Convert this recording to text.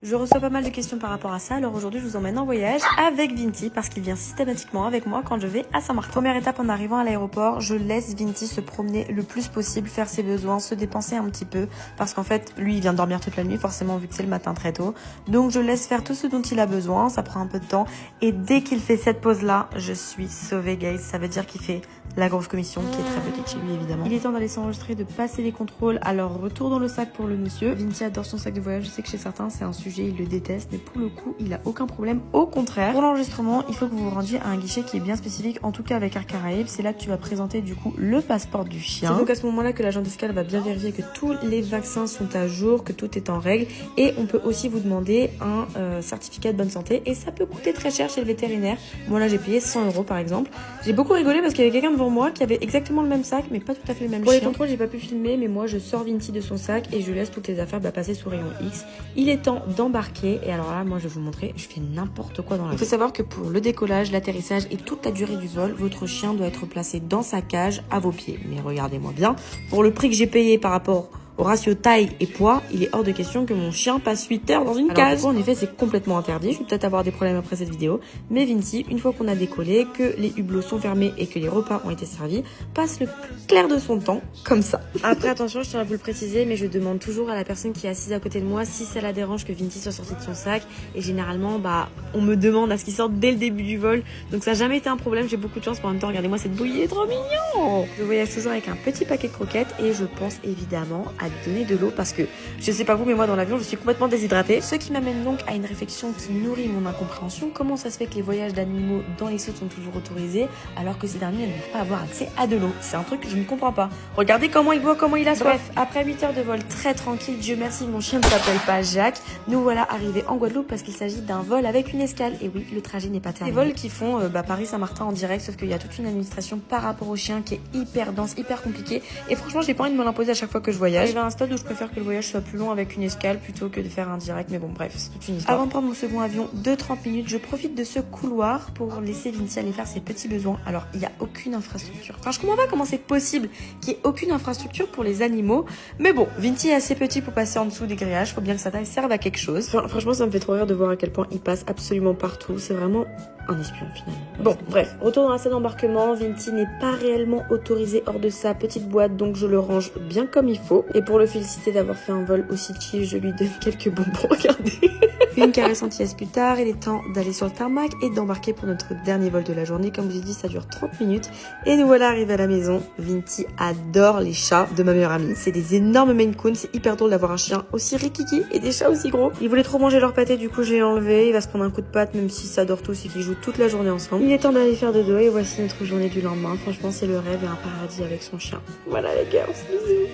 Je reçois pas mal de questions par rapport à ça, alors aujourd'hui je vous emmène en voyage avec Vinti parce qu'il vient systématiquement avec moi quand je vais à Saint-Martin. Première étape, en arrivant à l'aéroport, je laisse Vinti se promener le plus possible, faire ses besoins, se dépenser un petit peu parce qu'en fait lui il vient dormir toute la nuit forcément vu que c'est le matin très tôt. Donc je laisse faire tout ce dont il a besoin, ça prend un peu de temps et dès qu'il fait cette pause là, je suis sauvée guys, ça veut dire qu'il fait la grosse commission qui est très petite chez lui évidemment. Il est temps d'aller s'enregistrer, de passer les contrôles, alors retour dans le sac pour le monsieur. Vinti adore son sac de voyage, je sais que chez certains c'est un sujet, il le déteste, mais pour le coup il a aucun problème, au contraire. Pour l'enregistrement, il faut que vous vous rendiez à un guichet qui est bien spécifique, en tout cas avec Air Caraïbes, c'est là que tu vas présenter du coup le passeport du chien. C'est donc à ce moment là que l'agent d'escale va bien vérifier que tous les vaccins sont à jour, que tout est en règle, et on peut aussi vous demander un certificat de bonne santé, et ça peut coûter très cher chez le vétérinaire. Moi là j'ai payé 100 € par exemple. J'ai beaucoup rigolé parce qu'il y avait quelqu'un devant moi qui avait exactement le même sac mais pas tout à fait le même chien. Pour les contrôles j'ai pas pu filmer, mais moi je sors Vinti de son sac et je laisse toutes les affaires passer sous rayon X. Il est temps d'embarquer et alors là moi je vais vous montrer, je fais n'importe quoi dans la vie. Il faut savoir que pour le décollage, l'atterrissage et toute la durée du vol, votre chien doit être placé dans sa cage à vos pieds. Mais regardez-moi bien, pour le prix que j'ai payé par rapport au ratio taille et poids, il est hors de question que mon chien passe 8 heures dans une cage. En effet, c'est complètement interdit. Je vais peut-être avoir des problèmes après cette vidéo. Mais Vinti, une fois qu'on a décollé, que les hublots sont fermés et que les repas ont été servis, passe le plus clair de son temps, comme ça. Après, attention, je tiens à vous le préciser, mais je demande toujours à la personne qui est assise à côté de moi si ça la dérange que Vinti soit sorti de son sac. Et généralement, on me demande à ce qu'il sorte dès le début du vol. Donc ça n'a jamais été un problème. J'ai beaucoup de chance. Mais en même temps, regardez-moi cette bouillie, il est trop mignon. Je voyage toujours avec un petit paquet de croquettes et je pense évidemment à lui donner de l'eau parce que je sais pas vous mais moi dans l'avion je suis complètement déshydratée. Ce qui m'amène donc à une réflexion qui nourrit mon incompréhension. Comment ça se fait que les voyages d'animaux dans les soutes sont toujours autorisés alors que ces derniers ne peuvent pas avoir accès à de l'eau? C'est un truc que je ne comprends pas. Regardez comment il boit, comment il a soif. Bref, après 8 heures de vol très tranquille, Dieu merci mon chien ne s'appelle pas Jacques, nous voilà arrivés en Guadeloupe parce qu'il s'agit d'un vol avec une escale. Et oui, le trajet n'est pas terminé. Les vols qui font Paris-Saint-Martin en direct, sauf qu'il y a toute une administration par rapport au chien qui est hyper dense, hyper compliquée. Et franchement j'ai pas envie de me l'imposer à chaque fois que je voyage. J'ai un stade où je préfère que le voyage soit plus long avec une escale plutôt que de faire un direct, mais bon bref, c'est toute une histoire. Avant de prendre mon second avion de 30 minutes, je profite de ce couloir pour laisser Vinti aller faire ses petits besoins. Alors il n'y a aucune infrastructure. Enfin je comprends pas comment c'est possible qu'il n'y ait aucune infrastructure pour les animaux, mais bon, Vinti est assez petit pour passer en dessous des grillages, faut bien que sa taille serve à quelque chose. Enfin, franchement ça me fait trop rire de voir à quel point il passe absolument partout, c'est vraiment un espion finalement. Bon bref, retour dans la salle d'embarquement, Vinti n'est pas réellement autorisé hors de sa petite boîte, donc je le range bien comme il faut. Et pour le féliciter d'avoir fait un vol aussi chill, je lui donne quelques bonbons, regardez. Une caresse anti-aise plus tard, il est temps d'aller sur le tarmac et d'embarquer pour notre dernier vol de la journée. Comme je vous ai dit, ça dure 30 minutes. Et nous voilà arrivés à la maison. Vinti adore les chats de ma meilleure amie. C'est des énormes Maine Coon, c'est hyper drôle d'avoir un chien aussi rikiki et des chats aussi gros. Ils voulaient trop manger leur pâté, du coup je l'ai enlevé. Il va se prendre un coup de patte même si ça dort tous et qu'ils jouent toute la journée ensemble. Il est temps d'aller faire dodo et voici notre journée du lendemain. Franchement c'est le rêve et un paradis avec son chien. Voilà les girls, bisous.